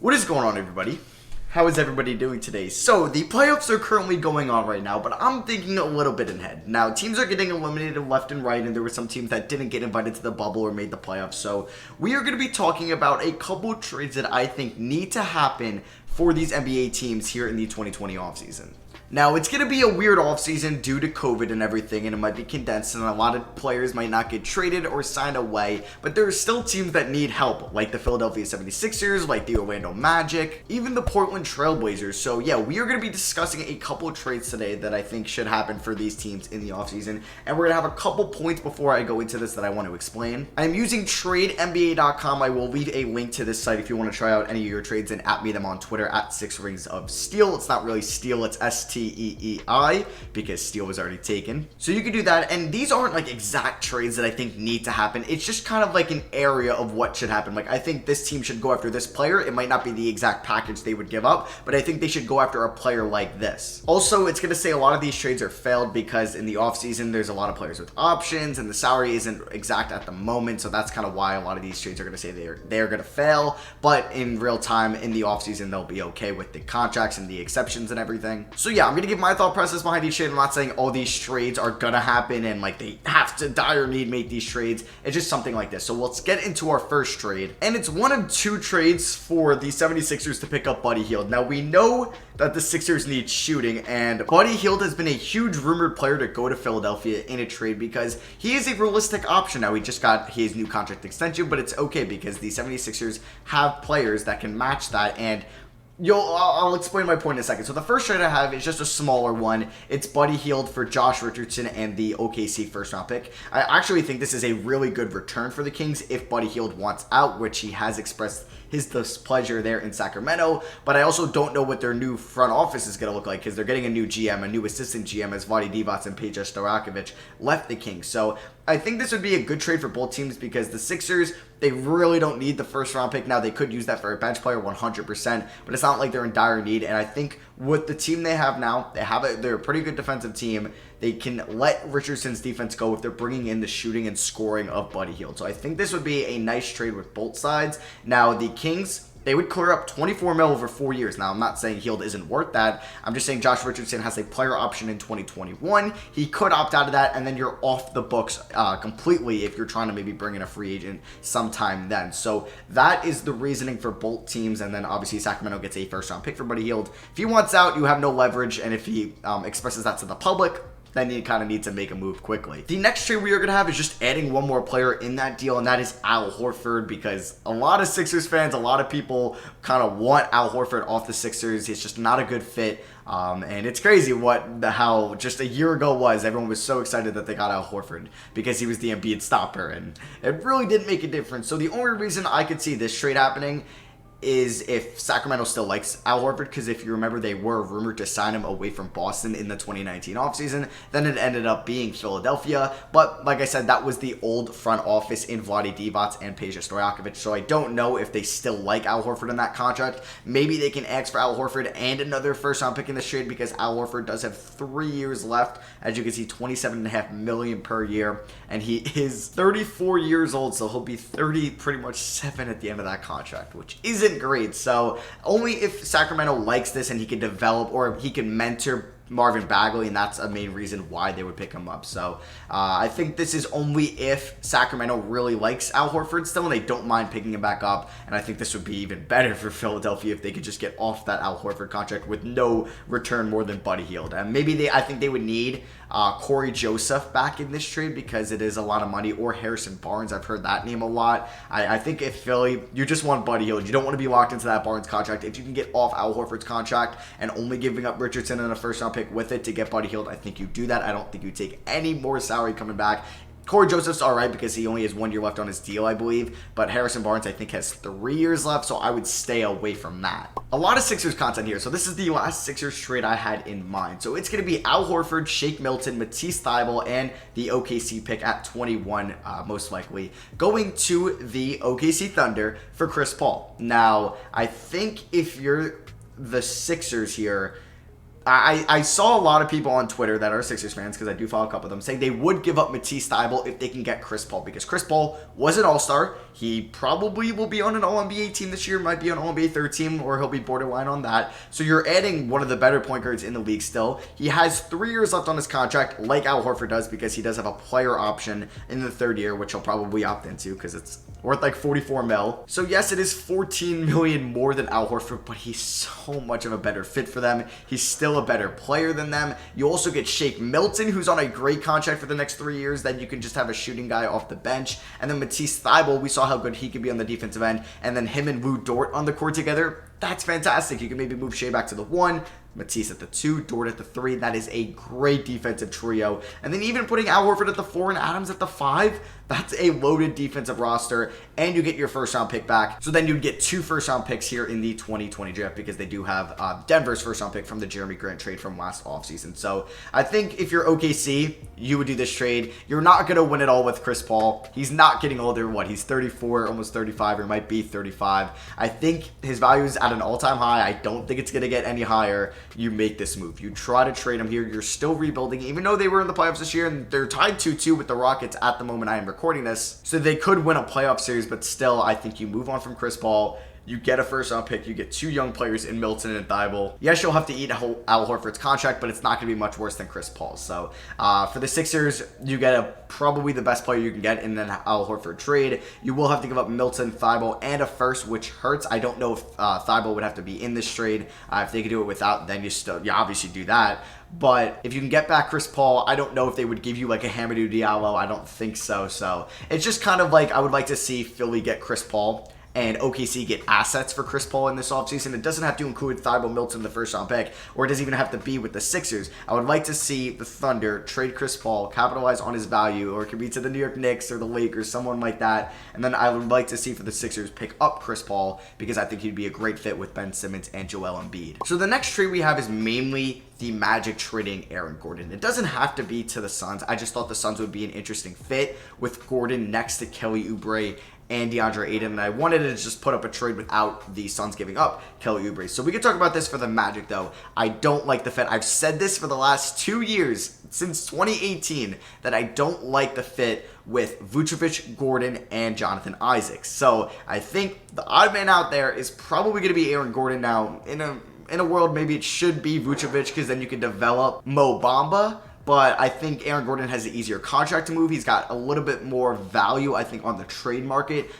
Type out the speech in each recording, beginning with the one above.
What is going on, everybody? How is everybody doing today? So, the playoffs are currently going on right now, but I'm thinking a little bit ahead. Now, teams are getting eliminated left and right, and there were some teams that didn't get invited to the bubble or made the playoffs. So, we are going to be talking about a couple trades that I think need to happen for these NBA teams here in the 2020 offseason. Now, it's going to be a weird offseason due to COVID and everything, and it might be condensed, and a lot of players might not get traded or signed away, but there are still teams that need help, like the Philadelphia 76ers, like the Orlando Magic, even the Portland Trail Blazers. So, yeah, we are going to be discussing a couple of trades today that I think should happen for these teams in the offseason, and we're going to have a couple points before I go into this that I want to explain. I'm using TradeNBA.com. I will leave a link to this site if you want to try out any of your trades, and at me them on Twitter at 6ringsofsteel. It's not really steel, it's STEEI, because steel was already taken. So you can do that, and these aren't like exact trades that I think need to happen. It's just kind of like an area of what should happen. Like, I think this team should go after this player. It might not be the exact package they would give up, but I think they should go after a player like this. Also, it's going to say a lot of these trades are failed because in the offseason, there's a lot of players with options, and the salary isn't exact at the moment, so that's kind of why a lot of these trades are going to say they're going to fail, but in real time, in the offseason, they'll be okay with the contracts and the exceptions and everything. So yeah, I'm going to give my thought process behind each trade. I'm not saying all these trades are going to happen and like they have to dire need make these trades. It's just something like this. So let's get into our first trade. And it's one of two trades for the 76ers to pick up Buddy Hield. Now we know that the Sixers need shooting, and Buddy Hield has been a huge rumored player to go to Philadelphia in a trade because he is a realistic option. Now he just got his new contract extension, but it's okay because the 76ers have players that can match that, and I'll explain my point in a second. So the first trade I have is just a smaller one. It's Buddy Hield for Josh Richardson and the OKC first round pick. I actually think this is a really good return for the Kings if Buddy Hield wants out, which he has expressed his displeasure there in Sacramento. But I also don't know what their new front office is going to look like because they're getting a new GM, a new assistant GM, as Vlade Divac and Peja Stojakovic left the Kings. So I think this would be a good trade for both teams because the Sixers, they really don't need the first round pick. Now, they could use that for a bench player 100%, but it's not like they're in dire need. And I think with the team they have now, they're a pretty good defensive team. They can let Richardson's defense go if they're bringing in the shooting and scoring of Buddy Hield. So I think this would be a nice trade with both sides. Now, the Kings, they would clear up $24 million over 4 years. Now, I'm not saying Hield isn't worth that. I'm just saying Josh Richardson has a player option in 2021. He could opt out of that, and then you're off the books completely if you're trying to maybe bring in a free agent sometime then. So that is the reasoning for both teams, and then obviously Sacramento gets a first-round pick for Buddy Hield. If he wants out, you have no leverage, and if he expresses that to the public, then you kind of need to make a move quickly. The next trade we are going to have is just adding one more player in that deal, and that is Al Horford, because a lot of Sixers fans, a lot of people kind of want Al Horford off the Sixers. It's just not a good fit. And it's crazy how just a year ago everyone was so excited that they got Al Horford because he was the Embiid stopper, and it really didn't make a difference. So the only reason I could see this trade happening is if Sacramento still likes Al Horford, because if you remember, they were rumored to sign him away from Boston in the 2019 offseason. Then it ended up being Philadelphia. But like I said, that was the old front office in Vlade Divac and Peja Stojakovic. So I don't know if they still like Al Horford in that contract. Maybe they can ask for Al Horford and another first-round pick in this trade because Al Horford does have 3 years left. As you can see, $27.5 million per year. And he is 34 years old, so he'll be 30 pretty much 7 at the end of that contract, which isn't great. So only if Sacramento likes this and he can develop, or he can mentor Marvin Bagley, and that's a main reason why they would pick him up. So I think this is only if Sacramento really likes Al Horford still and they don't mind picking him back up, and I think this would be even better for Philadelphia if they could just get off that Al Horford contract with no return more than Buddy Hield. And maybe I think they would need Corey Joseph back in this trade because it is a lot of money, or Harrison Barnes. I've heard that name a lot. I think if Philly, you just want Buddy Hield. You don't want to be locked into that Barnes contract. If you can get off Al Horford's contract and only giving up Richardson and a first-round pick with it to get Buddy Hield, I think you do that. I don't think you take any more salary coming back. Corey Joseph's all right because he only has 1 year left on his deal, I believe. But Harrison Barnes, I think, has 3 years left, so I would stay away from that. A lot of Sixers content here. So this is the last Sixers trade I had in mind. So it's going to be Al Horford, Shake Milton, Matisse Thybulle, and the OKC pick at 21, most likely, going to the OKC Thunder for Chris Paul. Now, I think if you're the Sixers here, I saw a lot of people on Twitter that are Sixers fans, because I do follow a couple of them, saying they would give up Matisse Thybulle if they can get Chris Paul, because Chris Paul was an all-star. He probably will be on an All-NBA team this year, might be on an All-NBA third team, or he'll be borderline on that. So you're adding one of the better point guards in the league still. He has 3 years left on his contract, like Al Horford does, because he does have a player option in the third year, which he'll probably opt into, because it's worth like 44 mil. So yes, it is 14 million more than Al Horford, but he's so much of a better fit for them. He's still a better player than them. You also get Shake Milton, who's on a great contract for the next 3 years. Then you can just have a shooting guy off the bench. And then Matisse Thybulle, we saw how good he could be on the defensive end. And then him and Lou Dort on the court together. That's fantastic. You can maybe move Shea back to the 1, Matisse at the 2, Dort at the 3. That is a great defensive trio. And then even putting Al Horford at the 4 and Adams at the 5, that's a loaded defensive roster. And you get your first-round pick back. So then you'd get 2 first-round picks here in the 2020 draft, because they do have Denver's first-round pick from the Jeremy Grant trade from last offseason. So I think if you're OKC, you would do this trade. You're not going to win it all with Chris Paul. He's not getting older. He's 34, almost 35, or might be 35. I think his value is at an all-time high. I don't think it's going to get any higher. You make this move. You try to trade him here. You're still rebuilding, even though they were in the playoffs this year, and they're tied 2-2 with the Rockets at the moment I am recording this. So they could win a playoff series, but still, I think you move on from Chris Paul. You get a first-round pick. You get 2 young players in Milton and Thybulle. Yes, you'll have to eat Al Horford's contract, but it's not going to be much worse than Chris Paul's. So for the Sixers, you get probably the best player you can get in an Al Horford trade. You will have to give up Milton, Thybulle, and a first, which hurts. I don't know if Thybulle would have to be in this trade. If they could do it without, then you obviously do that. But if you can get back Chris Paul, I don't know if they would give you like a Hamidou Diallo. I don't think so. So it's just kind of like I would like to see Philly get Chris Paul and OKC get assets for Chris Paul in this offseason. It doesn't have to include Thybulle, Milton, the first-round pick, or it doesn't even have to be with the Sixers. I would like to see the Thunder trade Chris Paul, capitalize on his value, or it could be to the New York Knicks or the Lakers, someone like that. And then I would like to see for the Sixers pick up Chris Paul, because I think he'd be a great fit with Ben Simmons and Joel Embiid. So the next trade we have is mainly the Magic trading Aaron Gordon. It doesn't have to be to the Suns. I just thought the Suns would be an interesting fit with Gordon next to Kelly Oubre and DeAndre Ayton, and I wanted to just put up a trade without the Suns giving up Kelly Oubre. So we can talk about this for the Magic, though. I don't like the fit. I've said this for the last 2 years, since 2018, that I don't like the fit with Vucevic, Gordon, and Jonathan Isaac. So I think the odd man out there is probably going to be Aaron Gordon. Now, in a world, maybe it should be Vucevic, because then you can develop Mo Bamba. But I think Aaron Gordon has an easier contract to move. He's got a little bit more value, I think, on the trade market,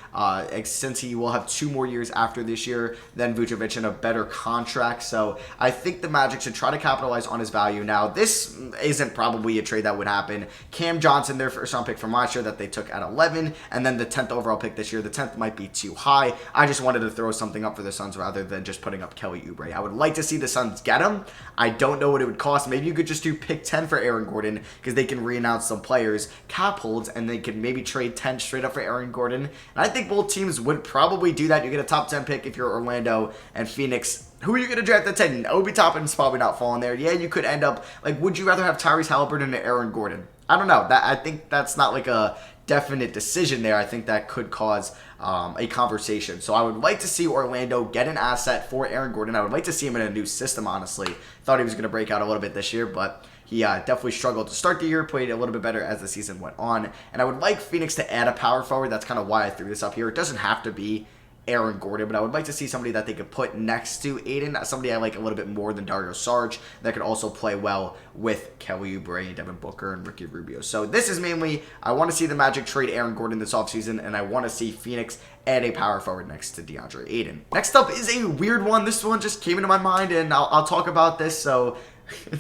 since he will have 2 more years after this year than Vucevic in a better contract. So I think the Magic should try to capitalize on his value. Now, this isn't probably a trade that would happen. Cam Johnson, their first-round pick from last year that they took at 11, and then the 10th overall pick this year. The 10th might be too high. I just wanted to throw something up for the Suns rather than just putting up Kelly Oubre. I would like to see the Suns get him. I don't know what it would cost. Maybe you could just do pick 10 for Aaron Gordon, because they can re-announce some players, cap holds, and they can maybe trade 10 straight up for Aaron Gordon. And I think both teams would probably do that. You get a top 10 pick if you're Orlando and Phoenix. Who are you going to draft at 10? Obi Toppin's probably not falling there. Yeah, you could end up, like, would you rather have Tyrese Halliburton or Aaron Gordon? I don't know. I think that's not like a definite decision there. I think that could cause a conversation. So I would like to see Orlando get an asset for Aaron Gordon. I would like to see him in a new system, honestly. Thought he was going to break out a little bit this year, but he definitely struggled to start the year, played a little bit better as the season went on. And I would like Phoenix to add a power forward. That's kind of why I threw this up here. It doesn't have to be Aaron Gordon, but I would like to see somebody that they could put next to Aiden, somebody I like a little bit more than Dario Saric, that could also play well with Kelly Oubre, Devin Booker, and Ricky Rubio. So this is mainly, I want to see the Magic trade Aaron Gordon this offseason, and I want to see Phoenix add a power forward next to DeAndre Ayton. Next up is a weird one. This one just came into my mind, and I'll talk about this. So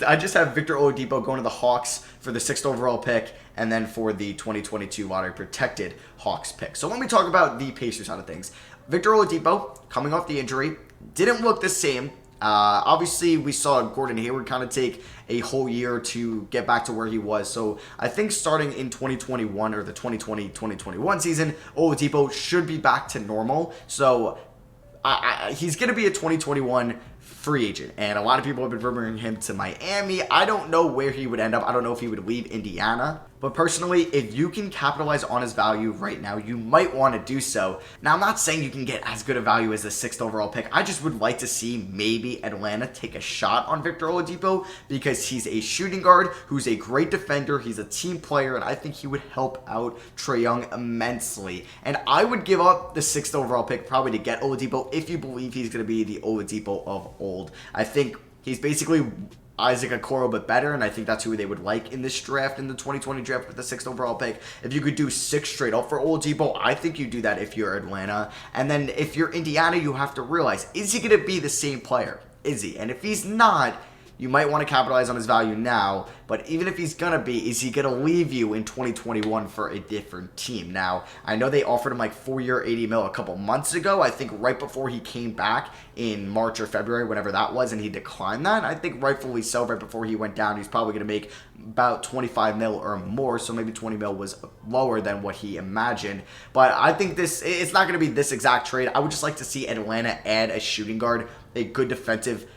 I just have Victor Oladipo going to the Hawks for the 6th overall pick, and then for the 2022 lottery protected Hawks pick. So when we talk about the Pacers side of things, Victor Oladipo, coming off the injury, didn't look the same. Obviously, we saw Gordon Hayward kind of take a whole year to get back to where he was. So I think starting in 2021 or the 2020-2021 season, Oladipo should be back to normal. So he's going to be a 2021 free agent, and a lot of people have been rumoring him to Miami. I don't know where he would end up. I don't know if he would leave Indiana. But personally, if you can capitalize on his value right now, you might want to do so. Now, I'm not saying you can get as good a value as the 6th overall pick. I just would like to see maybe Atlanta take a shot on Victor Oladipo because he's a shooting guard who's a great defender. He's a team player, and I think he would help out Trae Young immensely. And I would give up the 6th overall pick probably to get Oladipo if you believe he's going to be the Oladipo of old. I think he's basically Isaac Okoro, but better, and I think that's who they would like in this draft, in the 2020 draft with the 6th overall pick. If you could do 6 straight up for Oladipo, I think you do that if you're Atlanta. And then if you're Indiana, you have to realize, is he going to be the same player? Is he? And if he's not, you might want to capitalize on his value now, but even if he's going to be, is he going to leave you in 2021 for a different team? Now, I know they offered him like 4-year, $80 million a couple months ago, I think right before he came back in March or February, whatever that was, and he declined that. I think rightfully so, right before he went down, he's probably going to make about 25 mil or more, so maybe 20 mil was lower than what he imagined. But I think it's not going to be this exact trade. I would just like to see Atlanta add a shooting guard, a good defensive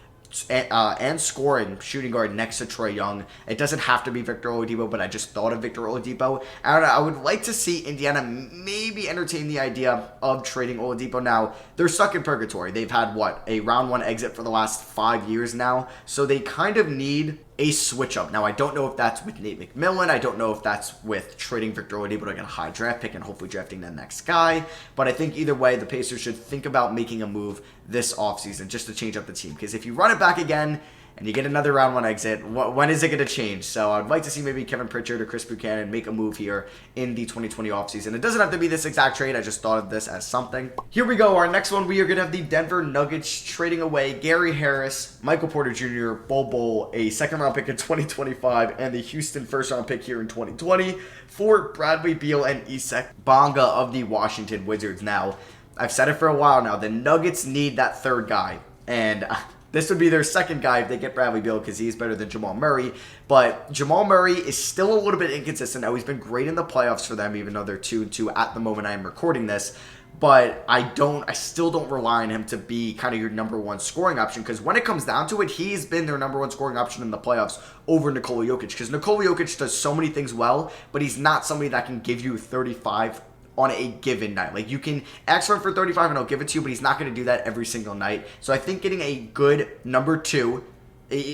and scoring shooting guard next to Trae Young. It doesn't have to be Victor Oladipo, but I just thought of Victor Oladipo. And I would like to see Indiana maybe entertain the idea of trading Oladipo. Now, they're stuck in purgatory. They've had, a round 1 exit for the last 5 years now. So they kind of need a switch up. Now, I don't know if that's with Nate McMillan. I don't know if that's with trading Victor Oladipo to get a high draft pick and hopefully drafting the next guy. But I think either way, the Pacers should think about making a move this offseason just to change up the team. Because if you run it back again and you get another round 1 exit, when is it going to change? So I'd like to see maybe Kevin Pritchard or Chris Buchanan make a move here in the 2020 offseason. It doesn't have to be this exact trade. I just thought of this as something. Here we go. Our next one, we are going to have the Denver Nuggets trading away Gary Harris, Michael Porter Jr., Bol, a 2nd round pick in 2025, and the Houston 1st round pick here in 2020 for Bradley Beal and Isak Bonga of the Washington Wizards. Now, I've said it for a while now. The Nuggets need that 3rd guy, and this would be their 2nd guy if they get Bradley Beal because he's better than Jamal Murray. But Jamal Murray is still a little bit inconsistent. Now, he's been great in the playoffs for them, even though they're 2-2 at the moment I am recording this. But I still don't rely on him to be kind of your number 1 scoring option, because when it comes down to it, he's been their number 1 scoring option in the playoffs over Nikola Jokic, because Nikola Jokic does so many things well, but he's not somebody that can give you 35 on a given night. Like, you can ask for him for 35 and he'll give it to you, but he's not going to do that every single night. So I think getting a good number 2,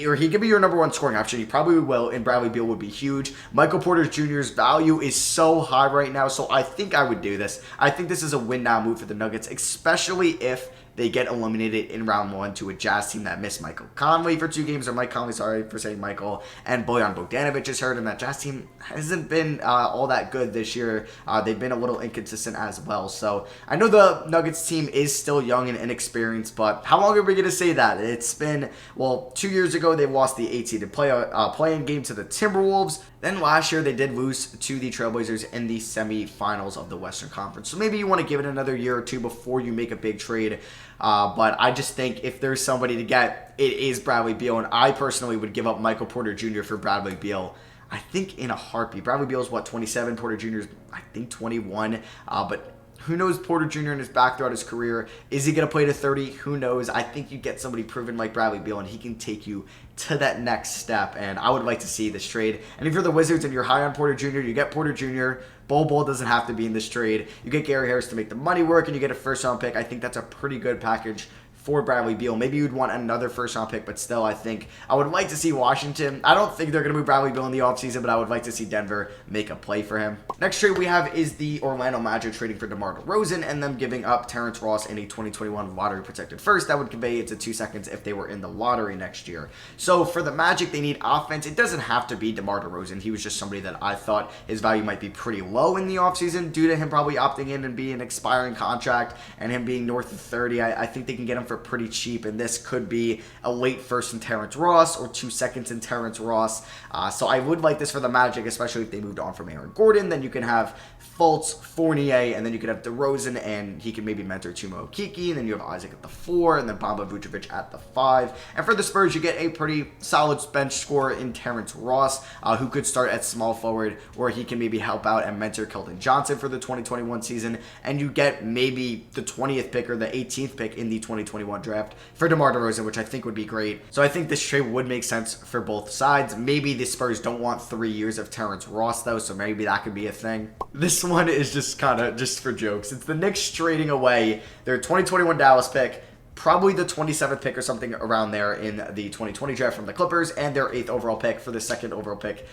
or he could be your number 1 scoring option, he probably will, and Bradley Beal would be huge. Michael Porter Jr.'s value is so high right now, so I think I would do this. I think this is a win-now move for the Nuggets, especially if they get eliminated in round 1 to a Jazz team that missed Michael Conley for 2 games, or Mike Conley, sorry for saying Michael, and Bojan Bogdanovic is hurt, and that Jazz team hasn't been all that good this year. They've been a little inconsistent as well. So I know the Nuggets team is still young and inexperienced, but how long are we going to say that? It's been, 2 years ago they lost the 8-seeded play-in game to the Timberwolves. Then last year they did lose to the Trailblazers in the semifinals of the Western Conference. So maybe you want to give it another year or 2 before you make a big trade. But I just think if there's somebody to get, it is Bradley Beal. And I personally would give up Michael Porter Jr. for Bradley Beal, I think, in a heartbeat. Bradley Beal is, 27? Porter Jr. is, I think, 21. But who knows Porter Jr. in his back throughout his career? Is he going to play to 30? Who knows? I think you get somebody proven like Bradley Beal, and he can take you to that next step. And I would like to see this trade. And if you're the Wizards and you're high on Porter Jr., you get Porter Jr. Bol doesn't have to be in this trade. You get Gary Harris to make the money work, and you get a 1st-round pick. I think that's a pretty good package for Bradley Beal. Maybe you'd want another 1st-round pick, but still, I think I would like to see Washington. I don't think they're going to move Bradley Beal in the offseason, but I would like to see Denver make a play for him. Next trade we have is the Orlando Magic trading for DeMar DeRozan and them giving up Terrence Ross in a 2021 lottery-protected 1st. That would convey it to 2 seconds if they were in the lottery next year. So for the Magic, they need offense. It doesn't have to be DeMar DeRozan. He was just somebody that I thought his value might be pretty low in the offseason due to him probably opting in and being an expiring contract and him being north of 30. I think they can get him for pretty cheap, and this could be a late 1st in Terrence Ross or 2 seconds in Terrence Ross. So I would like this for the Magic, especially if they moved on from Aaron Gordon. Then you can have Fultz, Fournier, and then you could have DeRozan, and he can maybe mentor Chuma Okeke, and then you have Isaac at the 4, and then Bamba Vucevic at the 5. And for the Spurs, you get a pretty solid bench scorer in Terrence Ross, who could start at small forward, or he can maybe help out and mentor Keldon Johnson for the 2021 season, and you get maybe the 20th pick or the 18th pick in the 2021 2021 draft for DeMar DeRozan, which I think would be great. So I think this trade would make sense for both sides. Maybe the Spurs don't want 3 years of Terrence Ross, though, so maybe that could be a thing. This one is just kind of just for jokes. It's the Knicks trading away their 2021 Dallas pick, probably the 27th pick or something around there in the 2020 draft from the Clippers, and their 8th overall pick for the 2nd overall pick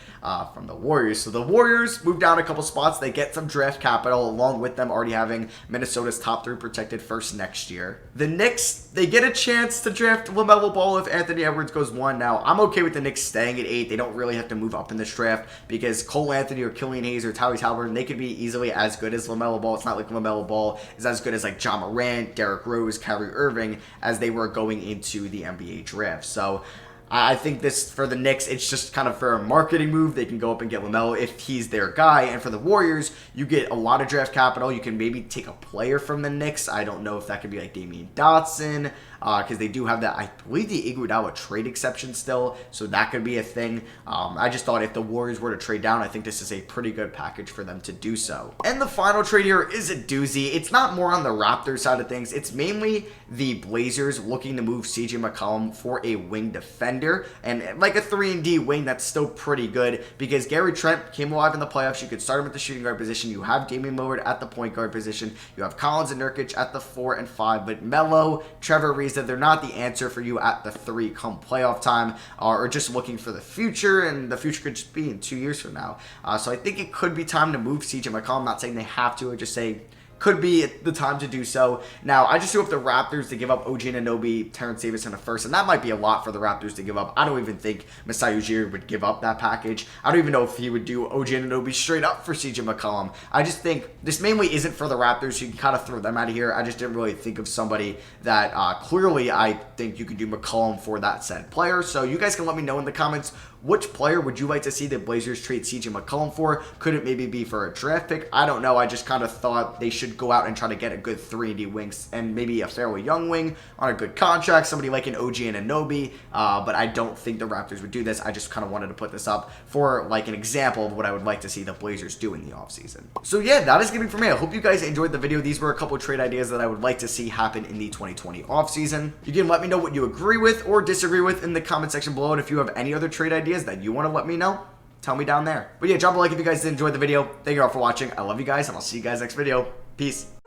from the Warriors. So the Warriors move down a couple spots. They get some draft capital, along with them already having Minnesota's top 3 protected first next year. The Knicks, they get a chance to draft LaMelo Ball if Anthony Edwards goes 1. Now, I'm okay with the Knicks staying at 8. They don't really have to move up in this draft because Cole Anthony or Killian Hayes or Tyrese Halliburton, they could be easily as good as LaMelo Ball. It's not like LaMelo Ball is as good as like Ja Morant, Derrick Rose, Kyrie Irving as they were going into the NBA draft. So I think this, for the Knicks, it's just kind of for a marketing move. They can go up and get LaMelo if he's their guy. And for the Warriors, you get a lot of draft capital. You can maybe take a player from the Knicks. I don't know if that could be like Damian Dotson, because they do have that, I believe, the Iguodala trade exception still, so that could be a thing. I just thought if the Warriors were to trade down, I think this is a pretty good package for them to do so. And the final trade here is a doozy. It's not more on the Raptors side of things. It's mainly the Blazers looking to move CJ McCollum for a wing defender, and like a 3-and-D wing that's still pretty good, because Gary Trent came alive in the playoffs. You could start him at the shooting guard position. You have Damian Lillard at the point guard position. You have Collins and Nurkic at the 4 and 5, but Melo, Trevor Reeves, that they're not the answer for you at the 3 come playoff time, or just looking for the future, and the future could just be in 2 years from now. So I think it could be time to move CJ McCollum. I'm not saying they have to, I just say could be the time to do so. Now, I just hope the Raptors to give up OG Anunoby, Terrence Davis in a first, and that might be a lot for the Raptors to give up. I don't even think Masai Ujiri would give up that package. I don't even know if he would do OG Anunoby straight up for CJ McCollum. I just think this mainly isn't for the Raptors. You can kind of throw them out of here. I just didn't really think of somebody that clearly I think you could do McCollum for that said player. So you guys can let me know in the comments, which player would you like to see the Blazers trade CJ McCollum for? Could it maybe be for a draft pick? I don't know. I just kind of thought they should go out and try to get a good 3-and-D wing, and maybe a fairly young wing on a good contract, somebody like an OG Anunoby, but I don't think the Raptors would do this. I just kind of wanted to put this up for like an example of what I would like to see the Blazers do in the offseason. So yeah, that is going to be for me. I hope you guys enjoyed the video. These were a couple of trade ideas that I would like to see happen in the 2020 offseason. You can let me know what you agree with or disagree with in the comment section below, and if you have any other trade ideas that you want to let me know, tell me down there. But yeah, drop a like if you guys did enjoy the video. Thank you all for watching. I love you guys, and I'll see you guys next video. Peace.